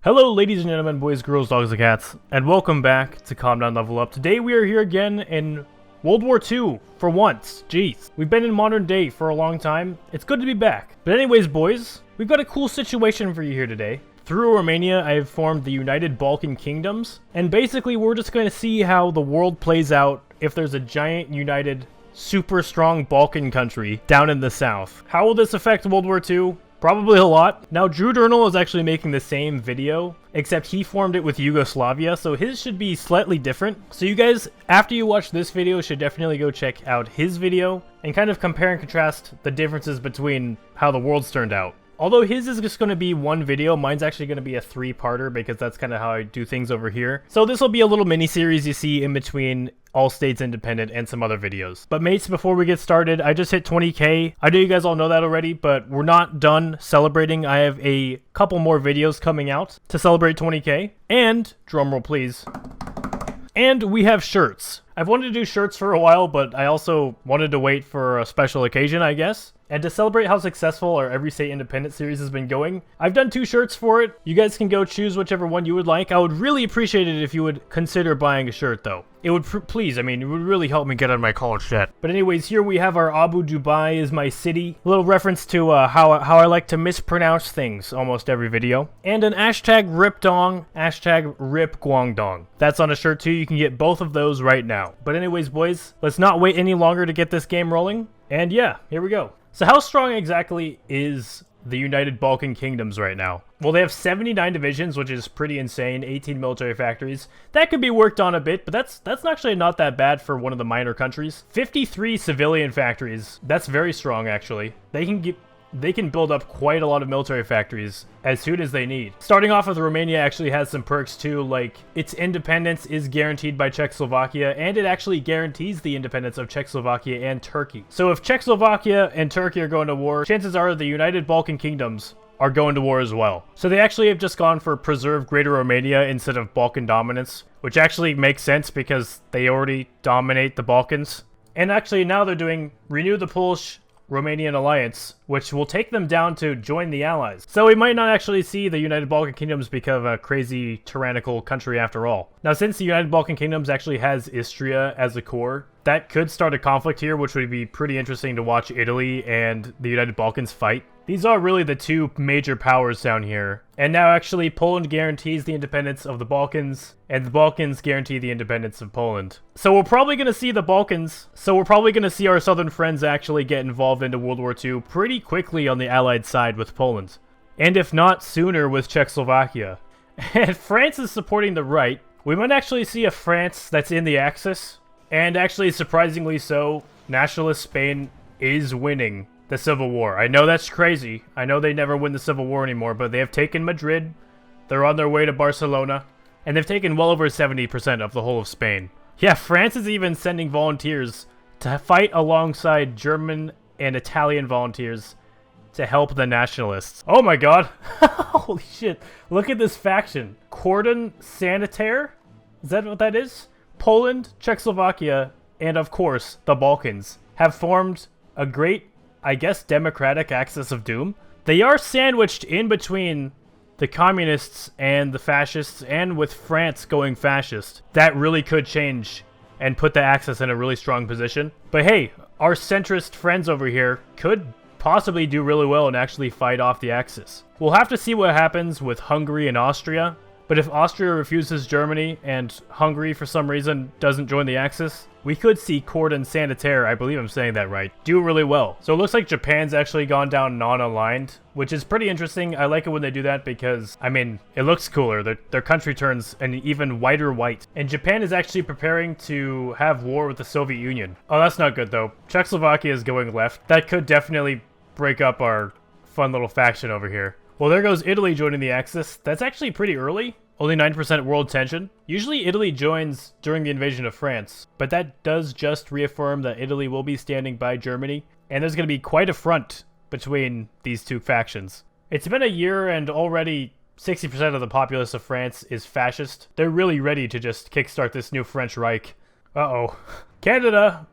Hello ladies and gentlemen, boys, girls, dogs, and cats, and welcome back to Calm Down Level Up. Today we are here again in World War II, for once. Jeez. We've been in modern day for a long time. It's good to be back. But anyways, boys, we've got a cool situation for you here today. Through Romania, I have formed the United Balkan Kingdoms, and basically we're just going to see how the world plays out if there's a giant, united, super strong Balkan country down in the south. How will this affect World War II? Probably a lot. Now, Drew Durnal is actually making the same video, except he formed it with Yugoslavia, so his should be slightly different. So you guys, after you watch this video, should definitely go check out his video and kind of compare and contrast the differences between how the world's turned out. Although his is just going to be one video, mine's actually going to be a three-parter because that's kind of how I do things over here. So this will be a little mini-series you see in between All States Independent and some other videos. But mates, before we get started, I just hit 20k. I know you guys all know that already, but we're not done celebrating. I have a couple more videos coming out to celebrate 20k. And, drumroll please, and we have shirts. I've wanted to do shirts for a while, but I also wanted to wait for a special occasion, I guess. And to celebrate how successful our Every State Independent series has been going, I've done 2 shirts for it. You guys can go choose whichever one you would like. I would really appreciate it if you would consider buying a shirt, though. It would, please, I mean, it would really help me get out of my college debt. But anyways, here we have our Abu Dubai is my city. A little reference to how I like to mispronounce things almost every video. And an hashtag RipDong, hashtag RipGuangdong. That's on a shirt too. You can get both of those right now. But anyways, boys, let's not wait any longer to get this game rolling. And yeah, here we go. So how strong exactly is the United Balkan Kingdoms right now? Well, they have 79 divisions, which is pretty insane, 18 military factories. That could be worked on a bit, but that's actually not that bad for one of the minor countries. 53 civilian factories. That's very strong, actually. They can build up quite a lot of military factories as soon as they need. Starting off with Romania actually has some perks too, like its independence is guaranteed by Czechoslovakia, and it actually guarantees the independence of Czechoslovakia and Turkey. So if Czechoslovakia and Turkey are going to war, chances are the United Balkan Kingdoms are going to war as well. So they actually have just gone for preserve Greater Romania instead of Balkan dominance, which actually makes sense because they already dominate the Balkans. And actually now they're doing renew the Polish Romanian alliance, which will take them down to join the Allies. So we might not actually see the United Balkan Kingdoms become a crazy tyrannical country after all. Now, since the United Balkan Kingdoms actually has Istria as a core, that could start a conflict here, which would be pretty interesting to watch Italy and the United Balkans fight. These are really the 2 major powers down here. And now actually Poland guarantees the independence of the Balkans, and the Balkans guarantee the independence of Poland. So we're probably going to see the Balkans, we're probably going to see our southern friends actually get involved into World War II pretty quickly on the Allied side with Poland. And if not sooner with Czechoslovakia. And France is supporting the right. We might actually see a France that's in the Axis. And actually, surprisingly so, nationalist Spain is winning the Civil War. I know that's crazy. I know they never win the Civil War anymore, but they have taken Madrid. They're on their way to Barcelona. And they've taken well over 70% of the whole of Spain. Yeah, France is even sending volunteers to fight alongside German and Italian volunteers to help the nationalists. Oh my god. Holy shit. Look at this faction. Cordon Sanitaire? Is that what that is? Poland, Czechoslovakia, and of course, the Balkans have formed a great, I guess, democratic axis of doom. They are sandwiched in between the communists and the fascists, and with France going fascist. That really could change and put the axis in a really strong position. But hey, our centrist friends over here could possibly do really well and actually fight off the Axis. We'll have to see what happens with Hungary and Austria, but if Austria refuses Germany and Hungary for some reason doesn't join the Axis, we could see Cordon Sanitaire, I believe I'm saying that right, do really well. So it looks like Japan's actually gone down non-aligned, which is pretty interesting. I like it when they do that because, I mean, it looks cooler. Their country turns an even whiter white. And Japan is actually preparing to have war with the Soviet Union. Oh, that's not good though. Czechoslovakia is going left. That could definitely break up our fun little faction over here. Well, there goes Italy joining the Axis. That's actually pretty early. Only 9% world tension. Usually Italy joins during the invasion of France, but that does just reaffirm that Italy will be standing by Germany, and there's going to be quite a front between these 2 factions. It's been a year and already 60% of the populace of France is fascist. They're really ready to just kickstart this new French Reich. Uh-oh. Canada,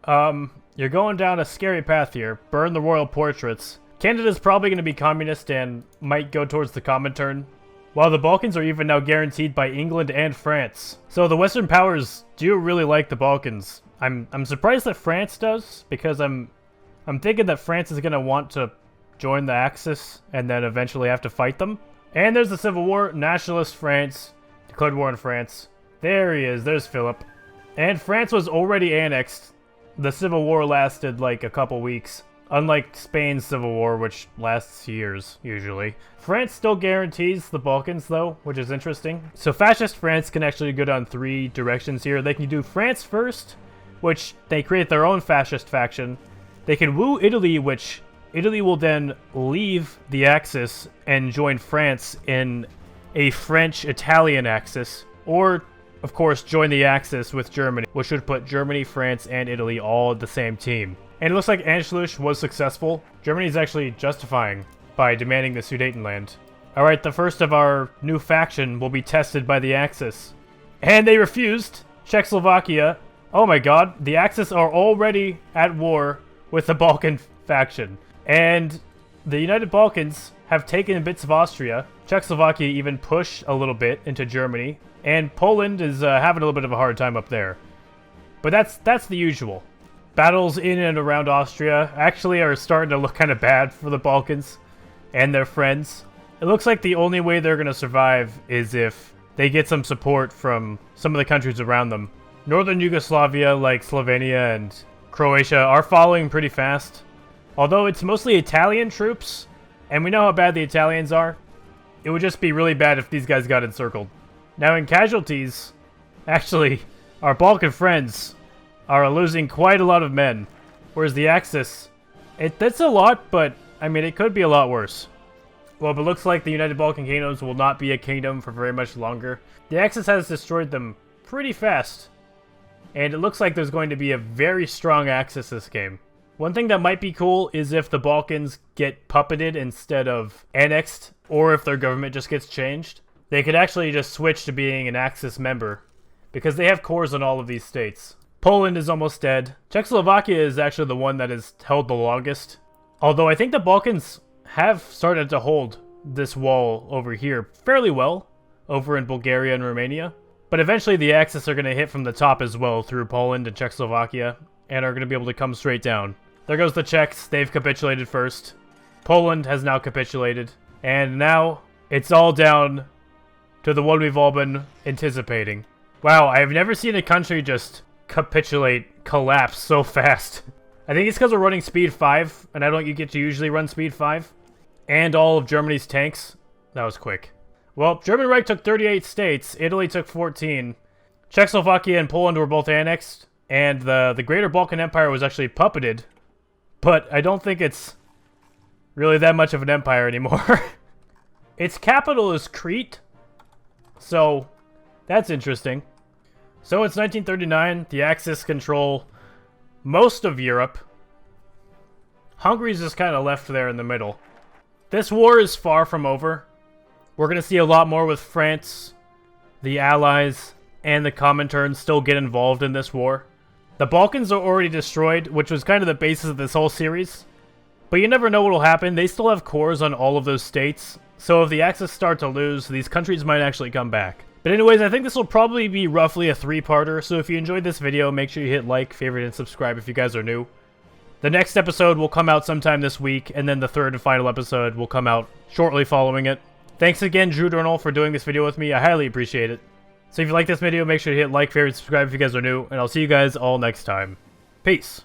you're going down a scary path here. Burn the royal portraits. Canada's probably going to be communist and might go towards the Comintern. while the Balkans are even now guaranteed by England and France. So the Western powers do really like the Balkans. I'm surprised that France does, because I'm thinking that France is going to want to join the Axis and then eventually have to fight them. And there's the Civil War. Nationalist France declared war on France. There he is. There's Philip. And France was already annexed. The Civil War lasted like a couple weeks. Unlike Spain's Civil War, which lasts years, usually. France still guarantees the Balkans, though, which is interesting. So Fascist France can actually go down 3 directions here. They can do France first, which they create their own fascist faction. They can woo Italy, which Italy will then leave the Axis and join France in a French-Italian Axis. Or, of course, join the Axis with Germany, which would put Germany, France, and Italy all at the same team. And it looks like Anschluss was successful. Germany is actually justifying by demanding the Sudetenland. Alright, the first of our new faction will be tested by the Axis. And they refused. Czechoslovakia. Oh my god, the Axis are already at war with the Balkan faction. And the United Balkans have taken bits of Austria. Czechoslovakia even pushed a little bit into Germany. And Poland is having a little bit of a hard time up there. But that's the usual. Battles in and around Austria actually are starting to look kind of bad for the Balkans and their friends. It looks like the only way they're going to survive is if they get some support from some of the countries around them. Northern Yugoslavia, like Slovenia and Croatia, are following pretty fast. Although it's mostly Italian troops, and we know how bad the Italians are, it would just be really bad if these guys got encircled. Now in casualties, actually, our Balkan friends are losing quite a lot of men, whereas the Axis, that's a lot, but I mean it could be a lot worse. Well, but it looks like the United Balkan Kingdoms will not be a kingdom for very much longer. The Axis has destroyed them pretty fast, and it looks like there's going to be a very strong Axis this game. One thing that might be cool is if the Balkans get puppeted instead of annexed, or if their government just gets changed. They could actually just switch to being an Axis member, because they have cores in all of these states. Poland is almost dead. Czechoslovakia is actually the one that has held the longest. Although I think the Balkans have started to hold this wall over here fairly well, over in Bulgaria and Romania. But eventually the Axis are going to hit from the top as well through Poland and Czechoslovakia, and are going to be able to come straight down. There goes the Czechs. They've capitulated first. Poland has now capitulated. And now it's all down to the one we've all been anticipating. Wow, I have never seen a country just collapse so fast. I think it's because we're running speed 5, and I don't get to usually run speed 5. And all of Germany's tanks. That was quick. Well, German Reich took 38 states, Italy took 14. Czechoslovakia and Poland were both annexed, and the Greater Balkan Empire was actually puppeted. But I don't think it's really that much of an empire anymore. Its capital is Crete, so that's interesting. So it's 1939, the Axis control most of Europe. Hungary's just kind of left there in the middle. This war is far from over. We're going to see a lot more with France, the Allies, and the Comintern still get involved in this war. The Balkans are already destroyed, which was kind of the basis of this whole series. But you never know what will happen. They still have cores on all of those states. So if the Axis start to lose, these countries might actually come back. But anyways, I think this will probably be roughly a 3-parter, so if you enjoyed this video, make sure you hit like, favorite, and subscribe if you guys are new. The next episode will come out sometime this week, and then the third and final episode will come out shortly following it. Thanks again, Drew Durnall, for doing this video with me. I highly appreciate it. So if you like this video, make sure to hit like, favorite, subscribe if you guys are new, and I'll see you guys all next time. Peace.